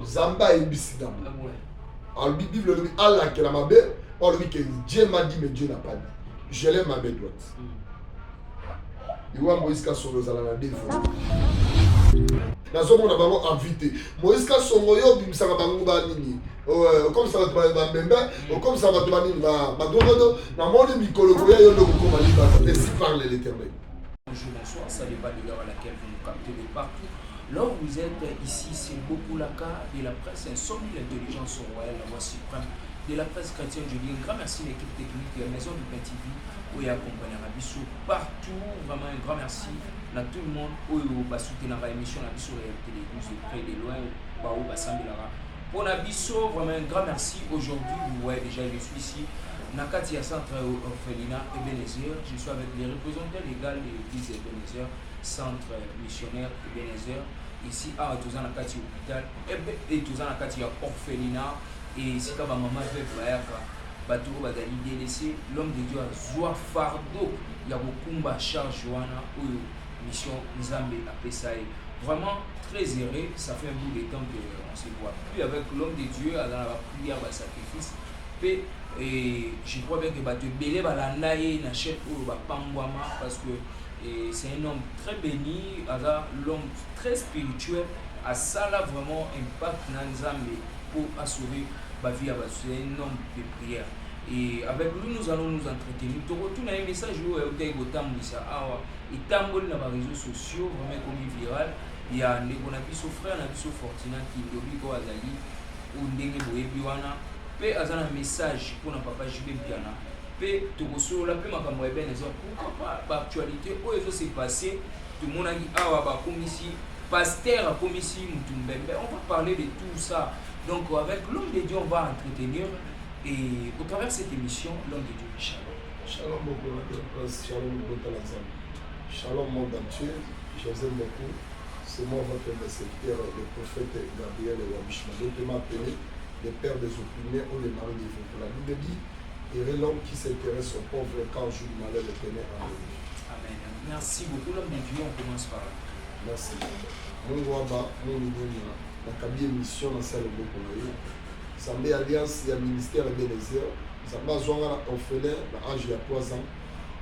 Zamba et Bissidam. Alors, la Bible dit Allah qui l'a mabé, or lui que Dieu m'a dit, mais Dieu n'a pas dit. Je l'aime ma main droite. Il voit Moïse Kassongo à la défense. Nous avons invité. Moïse Kassongo, il s'est dit, comme ça va te bambembe, comme ça va te bambembe, na monde mikolo boya yo ndoko koma libata, ainsi parle l'Éternel. Bonjour, bonsoir, ça dépend de l'heure à laquelle vous nous captez de partout. Là où vous êtes ici, c'est beaucoup la cas de la presse insomnie, l'intelligence royale, la voix suprême de la presse chrétienne. Je dis un grand merci à l'équipe technique de la Maison du Pain TV, où il y a accompagné Rabisso partout. Vraiment un grand merci à tout le monde où il va soutenir l'émission Rabisso Réalité des News de près et de loin, où Bassambilara. Pour Nabisso, vraiment un grand merci. Aujourd'hui, vous voyez déjà, je suis ici. Nakatia Centre Orphelinat Ebenezer. Je suis avec les représentants légaux de l'église Ebenezer, Centre Missionnaire Ebenezer. Ici, à Touzan Nakati Hôpital, et Touzan Nakati Orphelinat. Et ici, quand ma maman fait voir, Baturo Badali délaissé, l'homme de Dieu a Zoua Fardo. Il y a beaucoup de charge, mission Nzambe à Pessaï. Vraiment très erré, ça fait un bout de temps qu'on ne se voit plus avec l'homme de Dieu dans la prière, le sacrifice. Et je crois bien que tu belé balandaye na chef ou pambwama parce que c'est un homme très béni, l'homme très spirituel, a ça là vraiment impact dans Nzambe pour assurer ma vie. C'est un homme de prière. Et avec lui, nous allons nous entretenir. Tu retournes un message où tu as dans les réseaux sociaux, vraiment comme viral. Il y a un frère, un Fortina qui est au Azali, ou un pe azana message pour na papa Jibé Mpiana pe tokoso la pe makambo ya ben ezor pourquoi pas actualité o ezo s'est passé tout le monde a dit awa ba komisi pasteur a komisi mutumbembe. On va parler de tout ça. Donc avec l'homme de Dieu on va entretenir et au travers de cette émission l'homme de Dieu. Shalom beaucoup shalom beaucoup shalom monde entier. Je vous aime beaucoup. C'est moi votre serviteur le prophète Gabriel Wabishma. Donc il m'a appelé les pères des opprimés ou les maris des faux. La Bible dit, et l'homme qui s'intéresse aux pauvres quand joue du malheur le tenait en vie. Amen. Merci beaucoup, l'homme de Dieu. On commence par là. Merci. Mon Waba, mon niveau, la cabine mission dans celle de Bokonaï. Zambé Alliance, il y a ministère Ebenezer. Zamba Zouanga, orphelin, l'âge il y a 3 ans.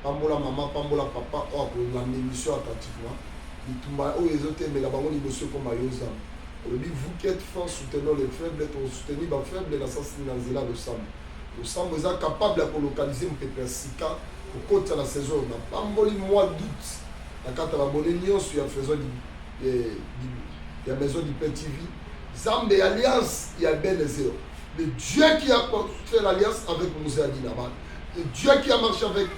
Pambola maman, pambola papa, la mission attentivement. Il tomba, ils ont été, mais là-bas, on est monsieur comme Ayozam. Vous qui êtes forts, soutenons les faibles, vous soutenez les faibles, la sensibilisation de Sam. Le Sam est capable de localiser un peu Sika au côté de la saison. On n'a pas un mois d'août. La carte à la monnaie, sur la maison du Petit TV. Zam et Alliance, il y a Ben Ezer. Le Dieu qui a fait l'alliance avec Moussa Adinaman. Le Dieu qui a marché avec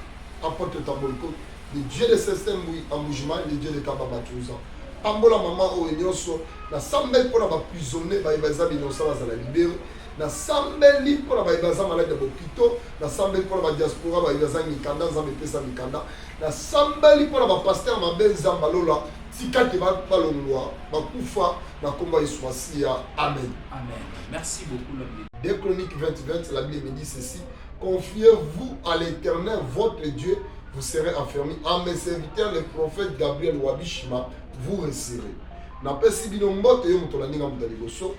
Apôtre Tambolko. Le Dieu de système Amoujima, le Dieu de Kababatouza. Pambola maman au Nyonso, na sambel pour la prisonnier, baïbaza binonsa la libéré, na sambel pour la baïbaza malade de Bokito, na sambel pour la diaspora, baïbaza Mikanda, Zambe Pesa Mikanda, na sambel pour la pasteur, ma belle Zambalola, Tika qui va pas le loi, Bakoufa, na combat Iswasia. Amen. Amen. Merci beaucoup, l'homme. Des Chroniques 20-20, la Bible me dit ceci: confiez-vous à l'Éternel, votre Dieu, vous serez affermis. À mes serviteurs, le prophète Gabriel Wabishma, vous réussirez. Na pesi bino mbote yo muto landinga muta liboso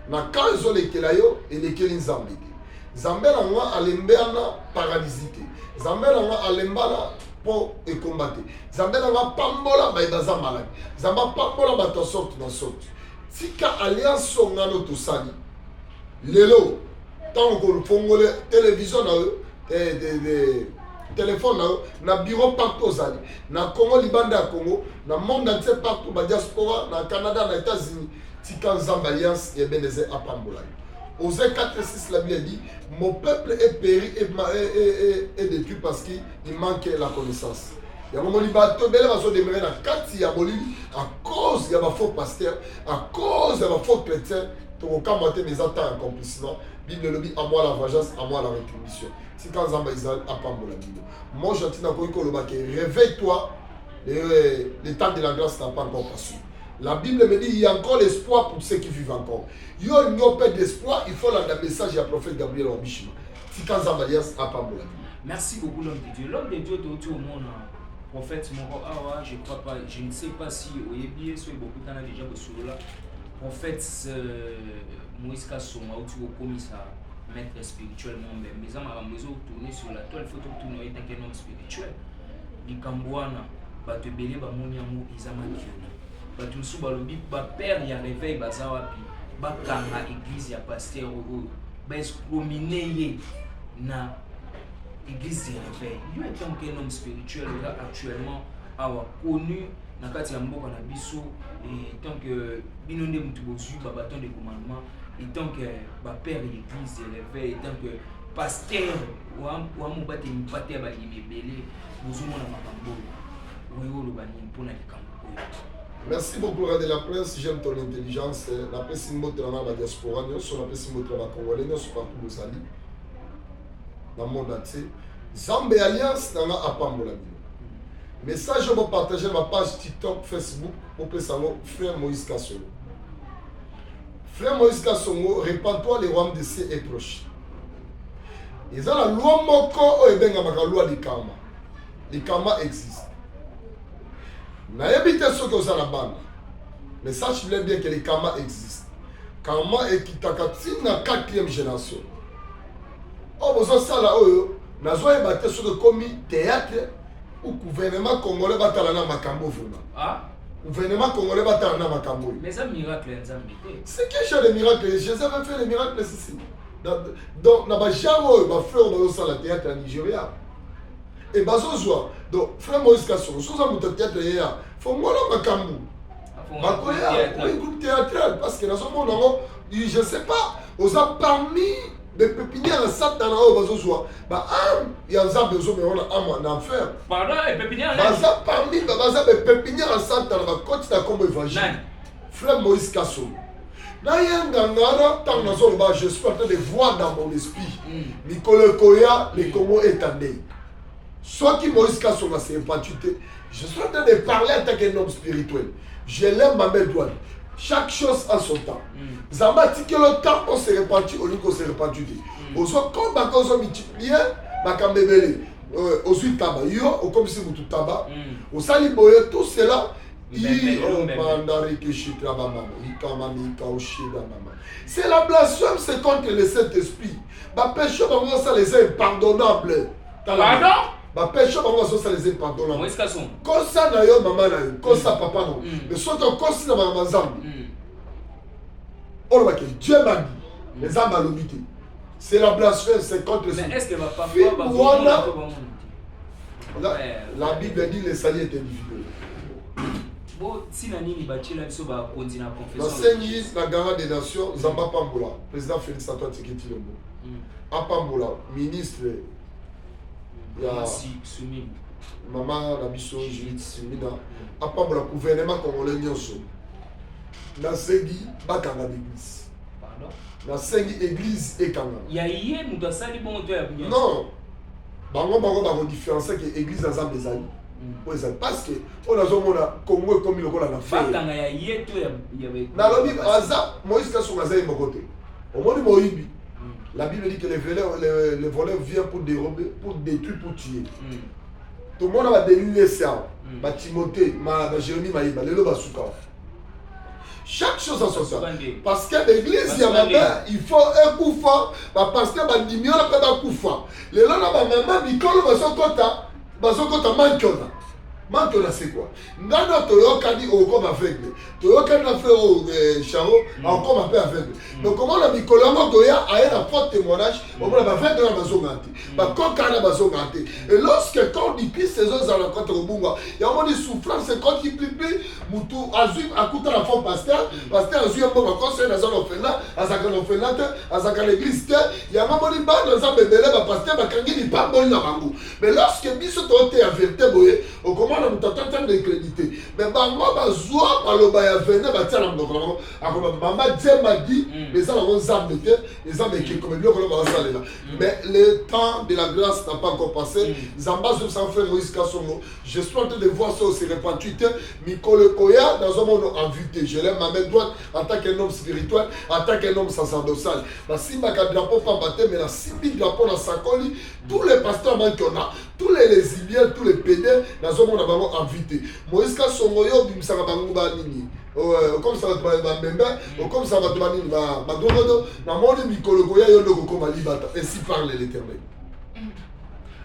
na kanzo lekela yo elekeli nzambe te. Nzambe na nga alembana paralysité. Nzambe na nga alembana po ekombate. Nzambe na nga pambola baïbaza malade. Nzambe pambola bato sorte na sorte. Tika alliance ngano to sali. Lelo tant que fongole télévision na téléphone na bureau partout aux alliés. Na Congo, Libanda à Congo, na monde entier partout, na diaspora, na Canada, na États-Unis, Tikan Zamba Alliance et Ebenezer à Pambola. Osée 4:6, la Bible dit, mon peuple est péri et détruit parce qu'il manque la connaissance. Il y a un moment où il va demeurer dans 4 Yaboli à cause de faux pasteurs, à cause de faux chrétiens, pour commenter mes attentes accomplissement. Bible le dit, à moi la vengeance, à moi la rétribution. Si quand Zamba Israël a pas la Bible. Moi, je tiens à dire, réveille-toi, le temps de la grâce n'a pas encore passé. La Bible me dit, il y a encore l'espoir pour ceux qui vivent encore. Il y a pas d'espoir, il faut le message du prophète Gabriel Wabishima. Si quand Zamba Alliance a pas la Bible. Merci beaucoup, l'homme de Dieu. L'homme de Dieu, tout au monde, prophète Moro Awa, je crois pas, je ne sais pas si au Yébié, soit beaucoup de temps déjà sur là. prophète Moïse Kassonga où tu commis ça maître spirituellement même mais ça m'a tourner sur la toile il faut tourner en tant qu'un homme spirituel likambwana bato belé ba monyango izama kiona bato musu balobi ba père ya réveil baza wapi ba kanga église ya pasteur oyo ba excommunier ye na église de réveil lui étant qu'un homme spirituel là actuellement awa connu na kati ya mboka na biso et tant que binonde mutu bozu ba bâton de commandement et tant que ba père l'église de réveil et tant que pasteur wa mobate mpate ba libelé bozu mona makambo oyo lo bani mpona likambo. Merci beaucoup de la presse, j'aime ton intelligence. La presse est montée dans la diaspora, nous sommes la presse est montée dans la Congolais, nous sommes partout aux alliés. Dans le monde entier. Zambé Alliance dans la Apambola. Message, je vais partager ma page TikTok, Facebook, pour que ça frère Moïse Kassongo. Frère Moïse Kassongo, répands-toi, les rois de C est proche. Ils ont la loi moko, et bien la loi du karma. Le karma existe. N'ayabite ce que vous avez la bande. Mais sachez bien que le karma existe. Karma est qui t'a la 4e génération. Oh, vous avez ça là, nous avons battu sur le commis théâtre ou gouvernement congolais batalana makambo vraiment. Ah? Gouvernement congolais batalana makambo. Mais ça miracle en Zambie. C'est quel genre de miracle? Je savais faire les miracles ici. Donc, na ba jaro ba frère ba ça la théâtre en Nigeria. Et bazo joie. Donc frère Moïse Kassongo, sous un théâtre hier, faut moi la makambo. Oui, groupe théâtral parce que dans ce monde je ne sais pas, aux a parmi les pépinières à Satan au bazo joie. Bah il y a un besoin mais on a en enfer. Pardon, et pépinière. Baza parmi baza les pépinières à Satan va continuer comme évangile. Frère Moïse Kassongo. Je suis en train de voir dans mon esprit. Nicolas Koya, les Congo étendés. Soit qui Moïse Kassonga s'est impatuité. Je suis en train de parler en tant qu'un homme spirituel. Je l'aime ma belle douane. Chaque chose a son temps. Zamba dit que le temps on se répandu au lieu qu'on se répandu. Au soit comme on se multiplie, bakambebele, au suite tabac, au comme si vous tout tabac, au saliboye, tout cela. C'est la blasphème, c'est contre le Saint-Esprit. Ma péché, ça les est impardonnable. Pardon? Ma péché, ça les est impardonnable. Moïse Kassongo. Comme ça, d'ailleurs, maman, comme ça, papa, non. Mais soit comme ça, maman, Zambi. Oh, Dieu m'a dit, les âmes à l'obité. C'est la blasphème, c'est contre le Saint-Esprit. Mais est-ce que papa la Bible dit les salis est individuel. Si nani bachela biso ba konzi na confession. Basengi la garde des nations Zamba Pambola, président Félix Antoine Tshisekedi Tshilombo. Apambola, ministre ya Sumi. Maman na biso Judith Sumina. Apambola gouvernement congolais nyonso. Na sengi bakanga l'église. Pardon? Na sengi église et kanga. Ya yé muto asali bongo to ya nyonso. Non. Bango ba différencier que église na Zambie ezali. Parce que on a besoin de Congo comme il a fait. Dans la Bible, Moïse Kassonga est côté. Au moins Moïbi. La Bible dit que les voleurs viennent pour dérober, pour détruire, pour tuer. Tout le monde va délivrer ça. Timothée, Jérémie, Maïba, les lois souka. Chaque chose a son temps. Parce que l'église, il faut un coup fort. Parce que il y a un coup fort. Les lois, maman, il Manque c'est quoi? Nana Toyoka dit au comme aveugle. Toyoka n'a fait au Charo, encore un peu aveugle. Donc comment la Mikolama Toya a un fort témoignage, on va faire de la maison gantée. Quand on a la maison gantée. Et lorsque quand il pisse ses os à la côte au Bunga, il y a des souffrances, c'est quand il plie, Moutou Azui a coûté la forme pasteur, pasteur Azui a bon à conseil dans un orphelinat, à sa grande orphelinat, à sa grande église, il y a un des bas dans un bébé, pasteur, il pas bon dans Rangou. Mais lorsque Bissot a vérité, au comment on a de crédité. Mais moi, je venir bâtir la maison. Maman Dieu m'a dit, les gens ont zambé, les gens qui comme lui, là. Mais le temps de la grâce n'a pas encore passé. Zamba, sans frère Moïse Kassongo. Je suis en train de voir ça aussi répandu. Mikole Koya, dans un monde invité. Je l'aime ma main droite en tant qu'un homme spirituel, en tant qu'un homme sacerdotal. La simba drapeau pas battre, mais la simbi drapeau dans sa colis. Tous les pasteurs qu'on a, tous les résiliens, tous les pédés, dans un monde invité. Moïse Kassongo, yo bimisaka bango ba nini. comme ça va bembe comme ça va te bani ba dodo na moni mikolo ko ya yo ndoko koma libata ainsi parle l'Éternel.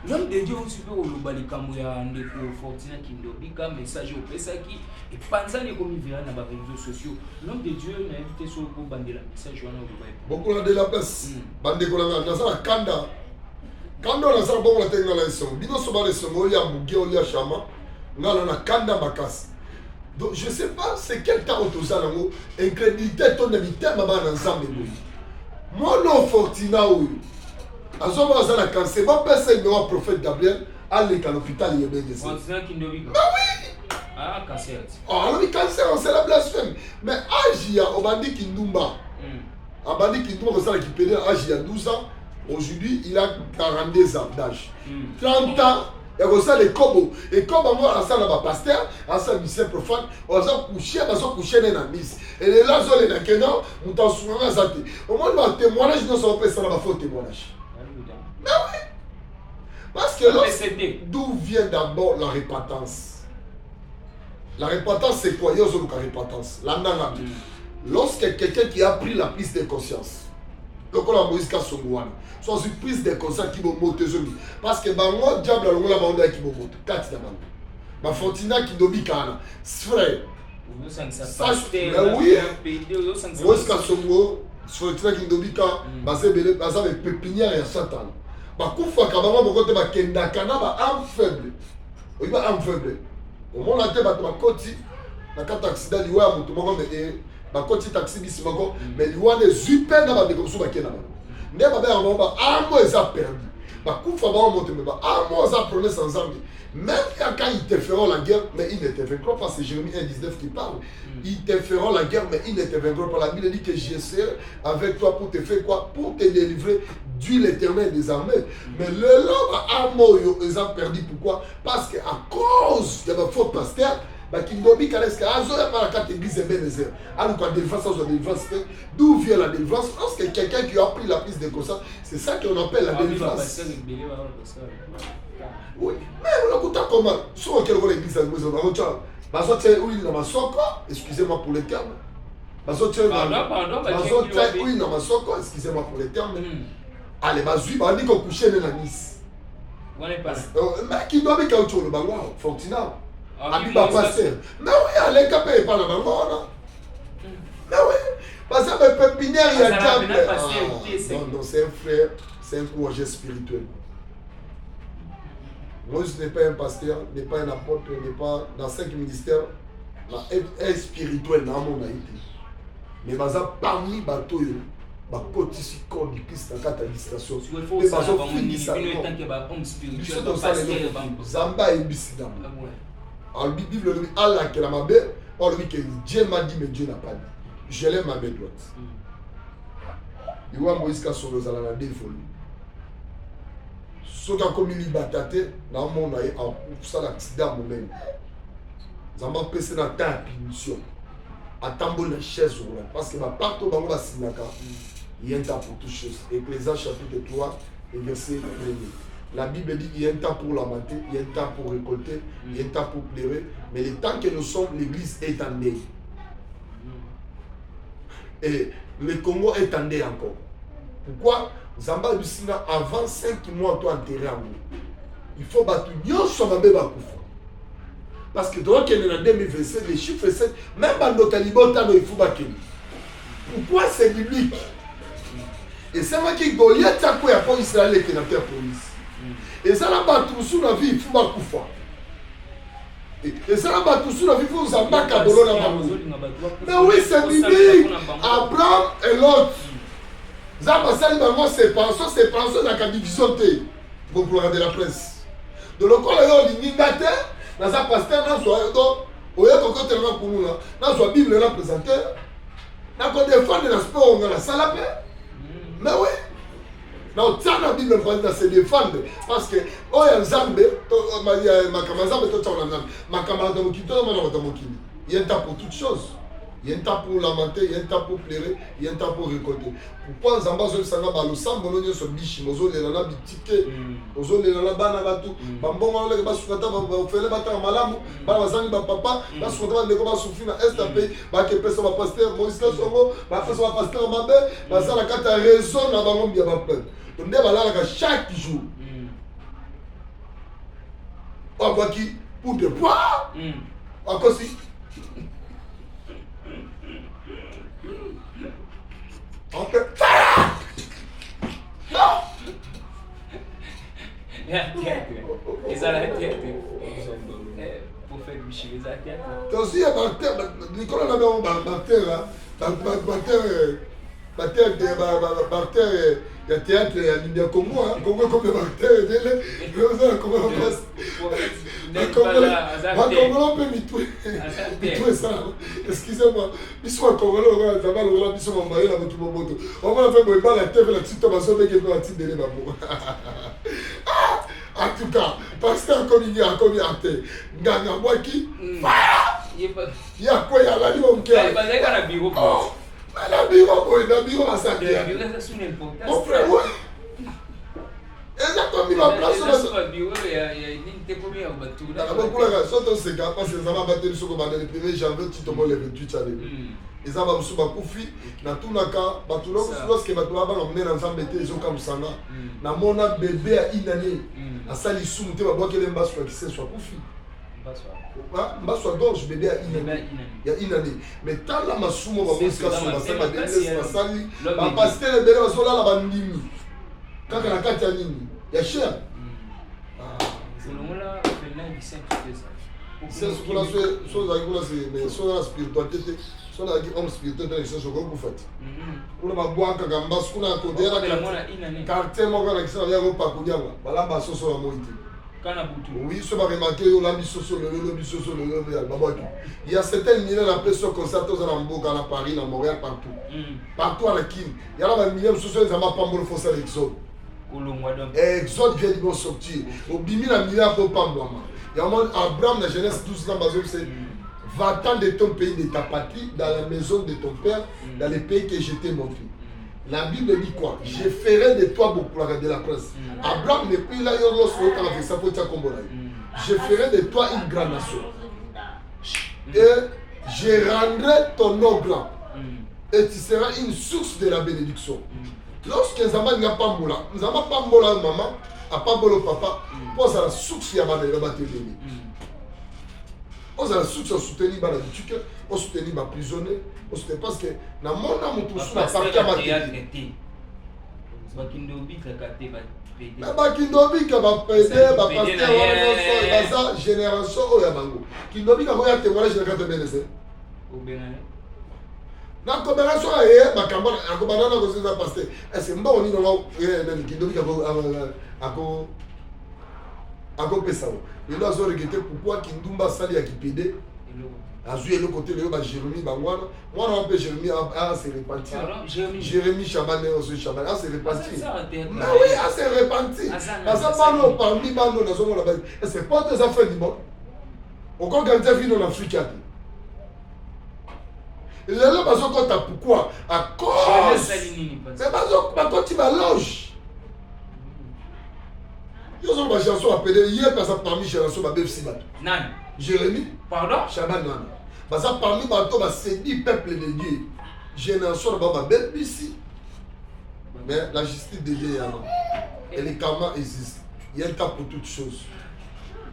L'homme de Dieu aussi peut olobali kambo ya ndeko Fortina Kindobika message au pesaki et panzani comme vient na ba réseaux sociaux. L'homme de Dieu n'a invité sur ko bandela message wana olobali. Beaucoup la de la place bande ko la na sa kanda kanda na sa bon la tenga la son bino so ba le son ya muge o ya chama ngala na kanda bakasi. Donc je sais pas c'est quel temps tout ça là incrédulité ton invité maman ensemble moi non Fortina ou azoba za la cancer va passer le prophète Gabriel à l'hôpital il est décédé. Fortina Kindobika. Bah oui. Ah cancer. Ah le cancer c'est la blasphème mais Agia Obandi Kindumba. Obandi Kindumba ça qui pédale Agia 12 ans aujourd'hui il a 42 ans d'âge. 30 ans et comme ça les kobo et comme moi ça là pasteur à ça lycée profane on a couché dans la mise et les là zo les nakena muta souvent ça au moins le témoignage nous ça peut ça va faux témoignage. Mais oui. Parce que d'où vient d'abord la repentance? La repentance c'est quoi? Il y a la repentance. Lorsque quelqu'un qui a pris la prise de conscience, donc on a Moïse Kassongouane, soit une prise de conscience qui va monter parce que bango diable on la bande qui va monter. Quatre d'abord. Ma Fortina qui dobi kana, frère. Mais oui. Moïse Kassongouane, Fortina qui dobi kana, basé avec pépinière et Satan. Bakufa kabama bokote bakenda kana ba am faible. Oui ba am faible. Au moins la te ba koti na kata accident liwa mutu moko mais ba koti taxi bisi moko mais liwa ne super na ba de comme ça bakena ba. Ne ba ba ba amo eza perdu. Bakufa ba monte mais ba amo eza promesse ensemble. Même quand ils te feront la guerre, mais ils ne te vaincront pas. C'est Jérémie 1,19 qui parle. Ils te feront la guerre, mais ils ne te vaincront pas. La Bible dit que je serai avec toi pour te faire quoi? Pour te délivrer du l'Éternel des armées. Mais le l'homme a mort, ils ont perdu. Pourquoi? Parce qu'à cause de ma faux pasteur, d'où vient la délivrance? Lorsque quelqu'un qui a pris la prise de conscience, c'est ça qu'on appelle la délivrance. Oui, mais on a écouté comment? Sur quel rôle l'église a joué? Oui, dans ma soko, excusez-moi pour les termes. Oui, dans ma soko, excusez-moi pour les termes. Allez, vas-y, on dit qu'on couchait dans la Nice. Mais qui doit être quelque chose, le bango, Fortina. Abiba pasteur. Mais oui, allez, capé, pas la bango, non? Mais oui, parce que pépinière, il y a diable. Non, c'est un frère, c'est un courageux spirituel. Moïse n'est pas un pasteur, n'est pas un apôtre, n'est pas dans 5 ministères, un spirituel dans mon haïti. Mais parmi les bateaux, il y corps du Christ dans la distraction. Mais Zamba et Bissidam. Alors, la Bible dit Allah qui est ma belle, or lui que Dieu m'a dit, mais Dieu n'a pas dit. Je l'aime ma main droite. Il y a Moïse qui a sauvé dans la défolie. Ce qui a commis l'Ibatate, dans le monde, ça l'accident moi-même. Zamba pèse dans ta punition. Attends la chaise parce que partout dans le Sinaka, il y a un temps pour toutes choses. Ecclésiaste chapitre 3 et verset 1. La Bible dit qu'il y a un temps pour lamenter, il y a un temps pour récolter, il y a un temps pour pleurer. Mais le temps que nous sommes, l'église est en deuil. Et le Congo est en deuil encore. Pourquoi? Zamba Lucina, avant 5 mois, tu as enterré en nous. Il faut battre. Parce que dans le 2027, les chiffres 7, même dans notre talibotano, il faut battre. Pourquoi c'est biblique? Et c'est moi qui Goliath a quoi pour Israël qui n'a pas police. Et ça n'a pas tout sous la vie, il faut battre. Et ça n'a pas tout sous la vie, il faut Zamba Kabolona. Mais oui, c'est biblique. Abraham et l'autre. Zamba Sali Bango, c'est pensé dans la division T. Vous regardez la presse. De l'occasion, il y a dans un pasteur, dans la Bible, là, présenté. Dans la défense de l'aspect, on a la salle. Mais oui. Dans la Bible, on se défendre. Parce que, oh, il y a un Zambé, il y a un temps pour toutes choses. Il Il y a un temps pour lamenter, il y a un temps pour pleurer, il y a un temps pour récolter. Pourquoi Zamba zo sanga ba lo sambo no nyoso bishi mozo le na bitike mozo le na bana batu bambongo le ba sukata ba fele bata malamu ba bazangi ba papa ba sukata ba ndeko ba sufina STP ba ke pesa ba pasteur Moïse Songo ba pesa ba pasteur mabe ba sala kata raison na bango bia ba peuple. Donc nde ba la chaque jour. On voit qui pour de poids. Encore si on peut aussi Nicolas n'a il y a théâtre, il y a Congo, Congo comme le Barther, comment on passe. On peut m'y ça. Excusez-moi, ils sont en Congo, ça va le ils sont en Maïla, on va faire la terre, la petite Thomason, mais qui est la petite de en tout cas, pasteur comme il y a comme arte, Nganga Mwaki, il y a quoi, il y a la vie au cœur. La bureau à sa guerre. Mon frère, oui. Exactement, il va placer la bureau. Il y a une découverte à Batoula. Surtout ces gars, parce que ça va battre sur le 1er janvier, tu te vois les 28 années. Ils ont su Bakoufi, dans tout le cas, Batoula, lorsque Batoula va emmener ensemble, ils ont comme ça. Dans mon bébé à une année, à Salissou, tu vas voir qu'il est en bas sur la qui soit Koufi. Mbaswa gorge bébé à une année. Il y a une année. Mais tant la masumo va voir ce qu'on va faire, ma délaisse, ma sali, ma pastel et bébé va sola la bandini. Quand on a quatre années, il y a cher. C'est le moment là, le nain du Saint qui fait ça. C'est ce qu'on a fait, sur la spiritualité, sur la homme spirituel, c'est ce qu'on a fait. Pour la boire, quand on a ce qu'on a codé, la carte, mon gars, qui s'en vient au Pacouniama, voilà, ma sauce sur la moïté. Oui, ce va remarquer, il y a certaines milliers d'appels sur concert à Hambourg, à Paris, à Montréal, partout. Partout à la Kim. Il y a là, milliers de choses, ils n'ont pas de force à l'Exode. Exode vient de sortir. Au bimi, la milliard pour Pamblama. Il y a un moment, Abraham, la jeunesse, 12 ans, c'est va-t'en de ton pays, de ta patrie, dans la maison de ton père, dans le pays que je t'ai montré. La Bible dit quoi? Je ferai de toi beaucoup de la presse. Abraham n'est plus là, je ferai de toi une grande nation. Et je rendrai ton nom grand. Et tu seras une source de la bénédiction. Lorsque Nzamba n'a pas moula, Nzamba pas moula maman, a pas moula papa, pose à la source de la bénédiction. On a la source de soutenir la boutique, on soutenir les prisonniers, on soutenir parce que dans mon âme, tout ça, la partie à ma tête. Mais Bakindobi qui va péder, va passer à la génération au Yabango. Kindobi qui va témoigner de la carte de Bénézé. Dans la coopération, il y a un commandant qui va passer. Est-ce que bon, on dit Kindobi qui va passer. Il a regretté pourquoi Kindumba Sali a quitté. Azui le côté de Jérémie Bangwana. Moi, on peut Jérémie à se repentir. Jérémie Chaban et aussi Chaban à se repentir. Mais oui, à se repentir. Parce que Bano parmi Bano dans son monde. Et c'est pas des affaires du monde. On compte quand tu es en Afrique. Et là, parce que pourquoi? À cause. C'est parce que quand tu vas loge. Ils ont une chanson appelée hier, parce que parmi les chansons, ma belle Sibat. Jérémie. Pardon? Chaban Nan. Parce que parmi les bateaux, c'est 10 peuples de Dieu. Génération de ma belle ici. Mais la justice de Dieu, et le karma existe. Il y a un temps pour toutes choses.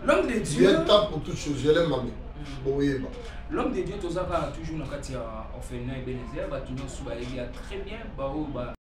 L'homme de Dieu. Il y a un temps pour toutes choses. Je l'aime, maman. L'homme de Dieu, toujours dans le orphelinat et Bénézé, il a très bien.